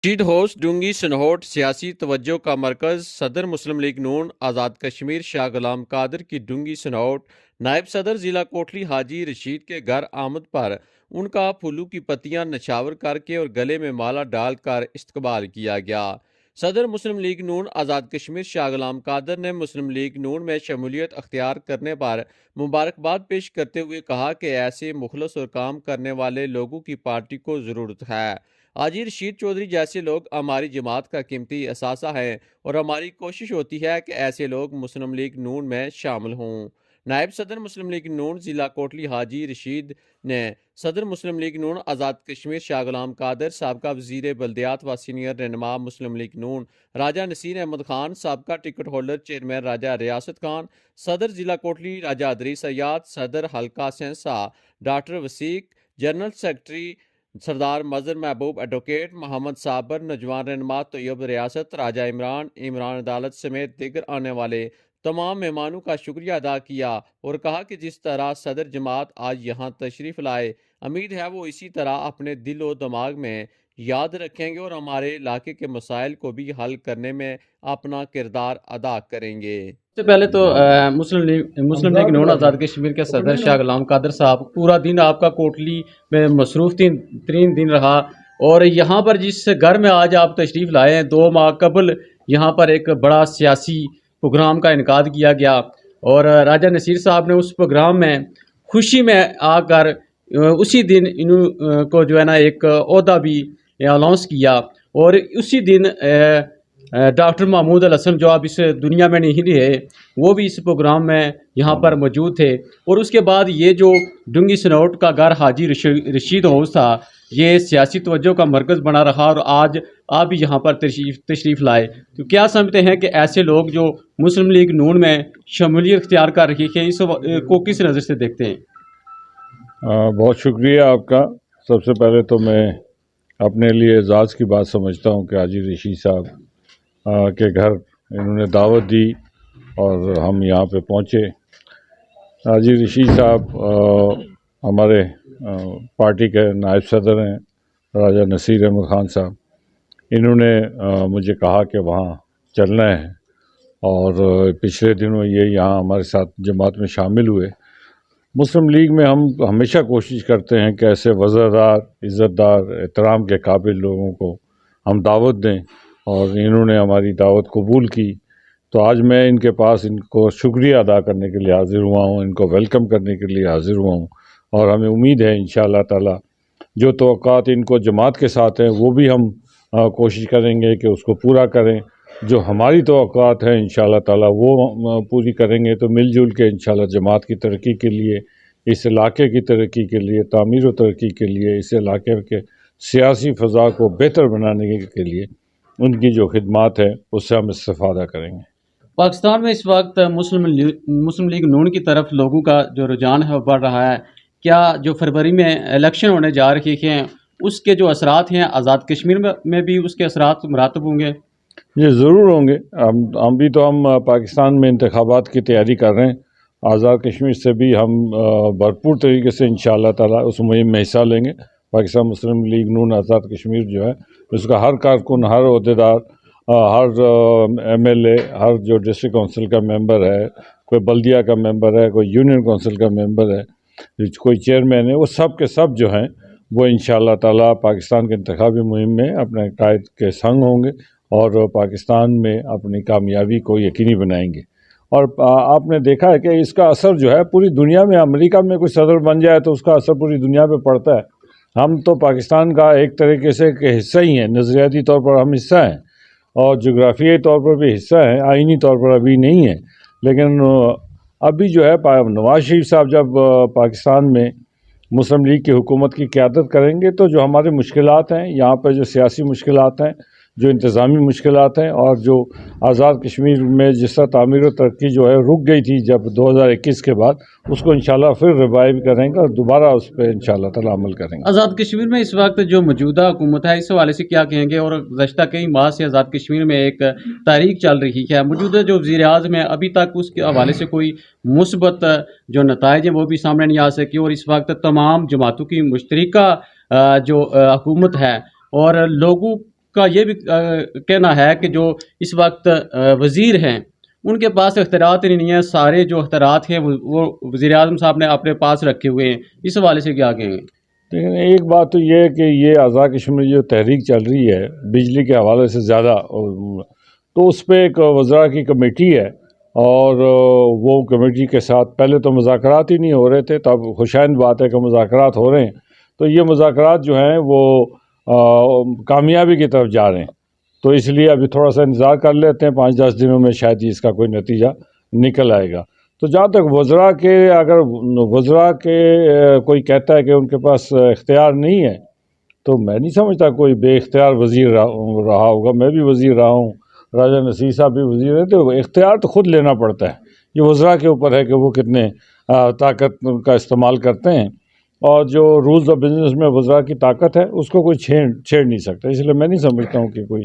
Rashid host ڈونگی سنہوٹ سیاسی توجہ کا مرکز صدر مسلم لیگ نون آزاد کشمیر شاہ غلام قادر کی ڈونگی سنہوٹ نائب صدر ضلع کوٹلی حاجی رشید کے گھر آمد پر ان کا پھولوں کی پتیاں نچھاور کر کے اور گلے میں مالا ڈال کر استقبال کیا گیا۔ صدر مسلم لیگ نون آزاد کشمیر شاہ غلام قادر نے مسلم لیگ نون میں شمولیت اختیار کرنے پر مبارکباد پیش کرتے ہوئے کہا کہ ایسے مخلص اور کام کرنے والے لوگوں کی پارٹی کو ضرورت ہے۔ حاجی رشید چودھری جیسے لوگ ہماری جماعت کا قیمتی اثاثہ ہیں اور ہماری کوشش ہوتی ہے کہ ایسے لوگ مسلم لیگ نون میں شامل ہوں۔ نائب صدر مسلم لیگ نون ضلع کوٹلی حاجی رشید نے صدر مسلم لیگ نون آزاد کشمیر شاہ غلام قادر، سابقہ وزیر بلدیات و سینئر رہنما مسلم لیگ نون راجہ نصیر احمد خان، سابقہ ٹکٹ ہولڈر چیئرمین راجہ ریاست خان، صدر ضلع کوٹلی راجہ ادری سیاد، صدر حلقہ سینسا ڈاکٹر وسیق، جنرل سیکرٹری سردار مظہر محبوب ایڈوکیٹ محمد صابر، نوجوان رہنما طیب ریاست راجہ عمران عدالت سمیت دیگر آنے والے تمام مہمانوں کا شکریہ ادا کیا اور کہا کہ جس طرح صدر جماعت آج یہاں تشریف لائے، امید ہے وہ اسی طرح اپنے دل و دماغ میں یاد رکھیں گے اور ہمارے علاقے کے مسائل کو بھی حل کرنے میں اپنا کردار ادا کریں گے۔ سے پہلے تو مسلم لیگ نون آزاد کشمیر کے صدر شاہ غلام قادر صاحب، پورا دن آپ کا کوٹلی میں مصروف ترین دن رہا، اور یہاں پر جس گھر میں آج آپ تشریف لائے ہیں 2 ماہ قبل یہاں پر ایک بڑا سیاسی پروگرام کا انعقاد کیا گیا، اور راجہ نصیر صاحب نے اس پروگرام میں خوشی میں آ کر اسی دن انہوں کو جو ہے نا ایک عہدہ بھی اناؤنس کیا، اور اسی دن ڈاکٹر محمود الحسن جو اب اس دنیا میں نہیں رہے، وہ بھی اس پروگرام میں یہاں پر موجود تھے۔ اور اس کے بعد یہ جو ڈونگی سنہوٹ کا گھر حاجی رشید ہاؤس تھا، یہ سیاسی توجہ کا مرکز بنا رہا، اور آج آپ بھی یہاں پر تشریف لائے، تو کیا سمجھتے ہیں کہ ایسے لوگ جو مسلم لیگ نون میں شمولیت اختیار کر رہی ہے، اس کو کس نظر سے دیکھتے ہیں؟ بہت شکریہ آپ کا۔ سب سے پہلے تو میں اپنے لیے اعزاز کی بات سمجھتا ہوں کہ حاجی رشید صاحب کے گھر انہوں نے دعوت دی اور ہم یہاں پہ پہنچے۔ حاجی رشید صاحب ہمارے پارٹی کے نائب صدر ہیں، راجہ نصیر احمد خان صاحب۔ انہوں نے مجھے کہا کہ وہاں چلنا ہے، اور پچھلے دنوں یہ یہاں ہمارے ساتھ جماعت میں شامل ہوئے۔ مسلم لیگ میں ہم ہمیشہ کوشش کرتے ہیں کہ ایسے وزردار، عزت دار، احترام کے قابل لوگوں کو ہم دعوت دیں، اور انہوں نے ہماری دعوت قبول کی۔ تو آج میں ان کے پاس ان کو شکریہ ادا کرنے کے لیے حاضر ہوا ہوں، ان کو ویلکم کرنے کے لیے حاضر ہوا ہوں، اور ہمیں امید ہے انشاءاللہ تعالی جو توقعات ان کو جماعت کے ساتھ ہیں وہ بھی ہم کوشش کریں گے کہ اس کو پورا کریں۔ جو ہماری توقعات ہیں انشاءاللہ تعالی وہ پوری کریں گے، تو مل جل کے انشاءاللہ جماعت کی ترقی کے لیے، اس علاقے کی ترقی کے لیے، تعمیر و ترقی کے لیے، اس علاقے کے سیاسی فضا کو بہتر بنانے کے لیے ان کی جو خدمات ہیں اس سے ہم استفادہ کریں گے۔ پاکستان میں اس وقت مسلم لیگ نون کی طرف لوگوں کا جو رجحان ہے وہ بڑھ رہا ہے، کیا جو فروری میں الیکشن ہونے جا رہی ہیں اس کے جو اثرات ہیں آزاد کشمیر میں بھی اس کے اثرات مراتب ہوں گے؟ یہ ضرور ہوں گے۔ ہم پاکستان میں انتخابات کی تیاری کر رہے ہیں، آزاد کشمیر سے بھی ہم بھرپور طریقے سے انشاءاللہ تعالی اس مہم میں حصہ لیں گے۔ پاکستان مسلم لیگ نون آزاد کشمیر جو ہے اس کا ہر کارکن، ہر عہدیدار، ہر ایم ایل اے، ہر جو ڈسٹرکٹ کونسل کا ممبر ہے، کوئی بلدیہ کا ممبر ہے، کوئی یونین کونسل کا ممبر ہے، کوئی چیئرمین ہے، وہ سب کے سب جو ہیں وہ انشاءاللہ تعالی پاکستان کے انتخابی مہم میں اپنے قائد کے سنگ ہوں گے اور پاکستان میں اپنی کامیابی کو یقینی بنائیں گے۔ اور آپ نے دیکھا ہے کہ اس کا اثر جو ہے پوری دنیا میں، امریکہ میں کوئی صدر بن جائے تو اس کا اثر پوری دنیا پہ پڑتا ہے۔ ہم تو پاکستان کا ایک طریقے سے کہ حصہ ہی ہیں، نظریاتی طور پر ہم حصہ ہیں، اور جغرافیائی طور پر بھی حصہ ہیں، آئینی طور پر ابھی نہیں ہیں، لیکن ابھی جو ہے نواز شریف صاحب جب پاکستان میں مسلم لیگ کی حکومت کی قیادت کریں گے تو جو ہمارے مشکلات ہیں یہاں پہ، جو سیاسی مشکلات ہیں، جو انتظامی مشکلات ہیں، اور جو آزاد کشمیر میں جس طرح تعمیر و ترقی جو ہے رک گئی تھی جب 2021 کے بعد، اس کو انشاءاللہ پھر ریوائیو کریں گے اور دوبارہ اس پہ انشاءاللہ تعالی عمل کریں گے۔ آزاد کشمیر میں اس وقت جو موجودہ حکومت ہے اس حوالے سے کیا کہیں گے؟ اور گزشتہ کئی ماہ سے آزاد کشمیر میں ایک تحریک چل رہی ہے، موجودہ جو وزیر اعظم ہے ابھی تک اس کے حوالے سے کوئی مثبت جو نتائج ہیں وہ بھی سامنے نہیں آ سکی، اور اس وقت تمام جماعتوں کی مشترکہ جو حکومت ہے، اور لوگوں کا یہ بھی کہنا ہے کہ جو اس وقت وزیر ہیں ان کے پاس اختیارات ہی نہیں ہیں، سارے جو اختیارات ہیں وہ وزیر اعظم صاحب نے اپنے پاس رکھے ہوئے ہیں. اس حوالے سے کیا کہیں گے؟ لیکن ایک بات تو یہ ہے کہ یہ آزاد کشمیر جو تحریک چل رہی ہے بجلی کے حوالے سے زیادہ، تو اس پہ ایک وزراء کی کمیٹی ہے، اور وہ کمیٹی کے ساتھ پہلے تو مذاکرات ہی نہیں ہو رہے تھے، تب خوشائند بات ہے کہ مذاکرات ہو رہے ہیں. تو یہ مذاکرات جو ہیں وہ کامیابی کی طرف جا رہے ہیں. تو اس لیے ابھی تھوڑا سا انتظار کر لیتے ہیں، 5-10 دنوں میں شاید اس کا کوئی نتیجہ نکل آئے گا. تو جہاں تک وزراء کے، اگر وزراء کے کوئی کہتا ہے کہ ان کے پاس اختیار نہیں ہے، تو میں نہیں سمجھتا کوئی بے اختیار وزیر رہا ہوگا. میں بھی وزیر رہا ہوں، راجہ نصیر صاحب بھی وزیر ہیں. تو اختیار تو خود لینا پڑتا ہے. یہ وزراء کے اوپر ہے کہ وہ کتنے طاقت کا استعمال کرتے ہیں، اور جو رولز آف بزنس میں وزراء کی طاقت ہے اس کو کوئی چھیڑ نہیں سکتا. اس لیے میں نہیں سمجھتا ہوں کہ کوئی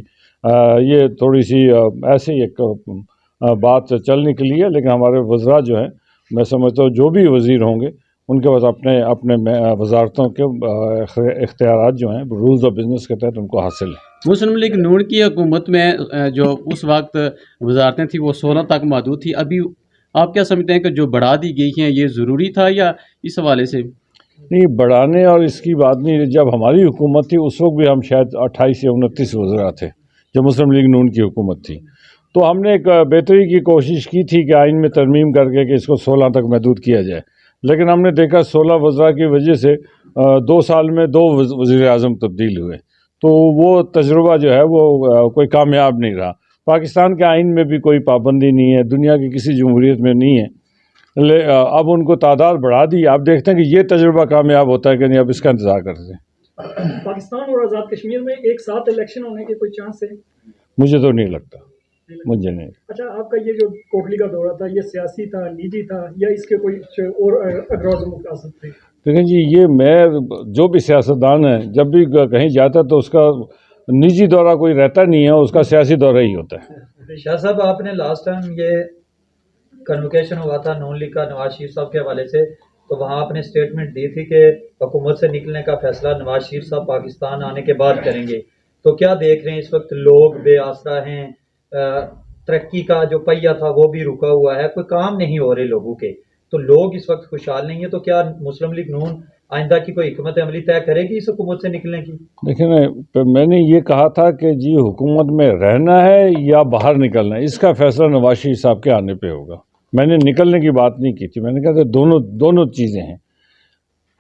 یہ تھوڑی سی ایسے ہی ایک بات چل نکلی ہے. لیکن ہمارے وزراء جو ہیں، میں سمجھتا ہوں جو بھی وزیر ہوں گے ان کے پاس اپنے وزارتوں کے اختیارات جو ہیں رولز آف بزنس کے تحت ان کو حاصل ہیں. مسلم لیگ نون کی حکومت میں جو اس وقت وزارتیں تھیں وہ 16 تک محدود تھی. ابھی آپ کیا سمجھتے ہیں کہ جو بڑھا دی گئی ہیں یہ ضروری تھا یا اس حوالے سے؟ نہیں، بڑھانے اور اس کی بات نہیں. جب ہماری حکومت تھی اس وقت بھی ہم شاید 28 یا 29 وزراء تھے جب مسلم لیگ نون کی حکومت تھی. تو ہم نے ایک بہتری کی کوشش کی تھی کہ آئین میں ترمیم کر کے کہ اس کو 16 تک محدود کیا جائے. لیکن ہم نے دیکھا 16 وزراء کی وجہ سے 2 سال میں 2 وزیر اعظم تبدیل ہوئے. تو وہ تجربہ جو ہے وہ کوئی کامیاب نہیں رہا. پاکستان کے آئین میں بھی کوئی پابندی نہیں ہے، دنیا کی کسی جمہوریت میں نہیں ہے. اب ان کو تعداد بڑھا دی. آپ دیکھتے ہیں کہ یہ تجربہ کامیاب ہوتا ہے کہ نہیں، اب اس کا انتظار کرتے ہیں. پاکستان اور آزاد کشمیر میں ایک ساتھ الیکشن ہونے کے کوئی چانس ہے؟ مجھے تو نہیں لگتا، مجھے نہیں. اچھا، آپ کا یہ جو کوٹلی کا دورہ تھا یہ سیاسی تھا، نجی تھا، یا اس کے کوئی اور اغراض مقاصد تھے؟ دیکھیں جی، یہ میں جو بھی سیاستدان ہے جب بھی کہیں جاتا تو اس کا نجی دورہ کوئی رہتا نہیں ہے، اس کا سیاسی دورہ ہی ہوتا ہے. شاہ صاحب، آپ نے لاسٹ ٹائم یہ کنوکیشن ہوا تھا نون لیگ کا نواز شریف صاحب کے حوالے سے، تو وہاں آپ نے اسٹیٹمنٹ دی تھی کہ حکومت سے نکلنے کا فیصلہ نواز شریف صاحب پاکستان آنے کے بعد کریں گے. تو کیا دیکھ رہے ہیں اس وقت لوگ بے آسرا ہیں، ترقی کا جو پہیہ تھا وہ بھی رکا ہوا ہے، کوئی کام نہیں ہو رہے لوگوں کے، تو لوگ اس وقت خوشحال نہیں ہیں. تو کیا مسلم لیگ نون آئندہ کی کوئی حکمت عملی طے کرے گی اس حکومت سے نکلنے کی؟ دیکھیں، میں نے یہ کہا تھا کہ جی حکومت میں رہنا ہے یا باہر نکلنا ہے، اس کا فیصلہ نواز شریف صاحب کے آنے پہ ہوگا. میں نے نکلنے کی بات نہیں کی تھی. میں نے کہا تھا دونوں چیزیں ہیں.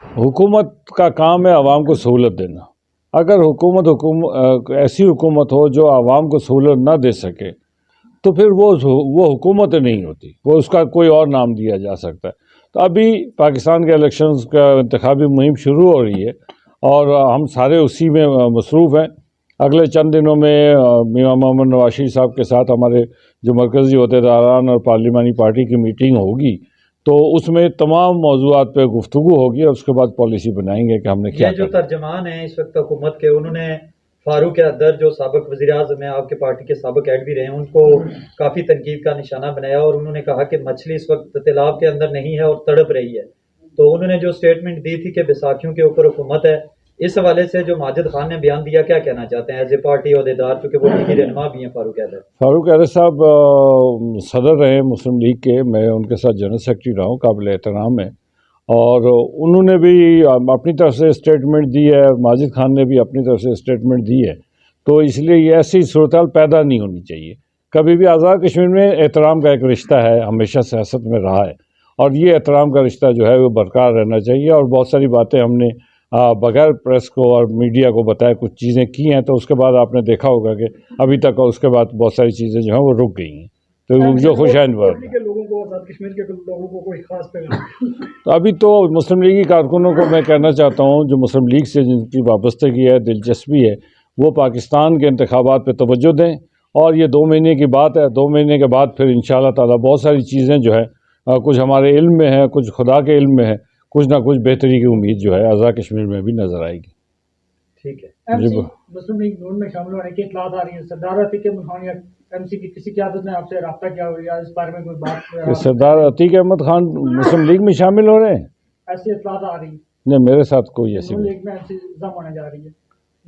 حکومت کا کام ہے عوام کو سہولت دینا. اگر حکومت ایسی حکومت ہو جو عوام کو سہولت نہ دے سکے تو پھر وہ حکومت نہیں ہوتی، وہ اس کا کوئی اور نام دیا جا سکتا ہے. تو ابھی پاکستان کے الیکشنز کا انتخابی مہم شروع ہو رہی ہے اور ہم سارے اسی میں مصروف ہیں. اگلے چند دنوں میں امام محمد نواز شریف صاحب کے ساتھ ہمارے جو مرکزی عہدیداران اور پارلیمانی پارٹی کی میٹنگ ہوگی، تو اس میں تمام موضوعات پہ گفتگو ہوگی اور اس کے بعد پالیسی بنائیں گے کہ ہم نے کیا یہ جو ترجمان ہیں اس وقت حکومت کے، انہوں نے فاروق اعظم جو سابق وزیر اعظم ہیں، آپ کے پارٹی کے سابق ایڈ بھی رہے ہیں، ان کو کافی تنقید کا نشانہ بنایا اور انہوں نے کہا کہ مچھلی اس وقت تیلاب کے اندر نہیں ہے اور تڑپ رہی ہے. تو انہوں نے جو سٹیٹمنٹ دی تھی کہ بیساکھیوں کے اوپر حکومت ہے، اس حوالے سے جو ماجد خان نے بیان دیا، کیا کہنا چاہتے ہیں ایز اے پارٹی عہدیدار، چونکہ وہ لیگی رہنما بھی ہیں فاروق اعظم؟ فاروق اعظم صاحب صدر رہے مسلم لیگ کے، میں ان کے ساتھ جنرل سیکرٹری رہا ہوں، قابل احترام ہے. اور انہوں نے بھی اپنی طرف سے اسٹیٹمنٹ دی ہے، ماجد خان نے بھی اپنی طرف سے اسٹیٹمنٹ دی ہے. تو اس لیے یہ ایسی صورتحال پیدا نہیں ہونی چاہیے. کبھی بھی آزاد کشمیر میں احترام کا ایک رشتہ ہے، ہمیشہ سیاست میں رہا ہے، اور یہ احترام کا رشتہ جو ہے وہ برقرار رہنا چاہیے. اور بہت ساری باتیں ہم نے بغیر پریس کو اور میڈیا کو بتائے کچھ چیزیں کی ہیں، تو اس کے بعد آپ نے دیکھا ہوگا کہ ابھی تک اس کے بعد بہت ساری چیزیں جو ہیں وہ رک گئی ہیں. تو جو خوشائند بات ہے، کشمیر کے لوگوں کو کوئی خاص پیغام؟ تو ابھی تو مسلم لیگی کارکنوں کو میں کہنا چاہتا ہوں جو مسلم لیگ سے جن کی وابستگی ہے، دلچسپی ہے، وہ پاکستان کے انتخابات پہ توجہ دیں. اور یہ 2 مہینے کی بات ہے، 2 مہینے کے بعد پھر انشاءاللہ تعالیٰ بہت ساری چیزیں جو ہے کچھ ہمارے علم میں ہے، کچھ خدا کے علم میں ہے، کچھ نہ کچھ بہتری کی امید جو ہے آزاد کشمیر میں بھی نظر آئے گی. ٹھیک ہے. مسلم لیگ نون میں شامل ہونے کی اطلاعات آ رہی ہیں. سردار عتیق احمد خان یا ایم سی کی کسی قیادت نے آپ سے رابطہ کیا ہو یا اس بارے میں کوئی بات؟ سردار عتیق احمد خان مسلم لیگ میں شامل ہو رہے ہیں؟ ایسی اطلاعات آ رہی ہیں. نہیں، میرے ساتھ کوئی ایسی مسلم لیگ میں ایسی الزام ہونے جا رہی ہے.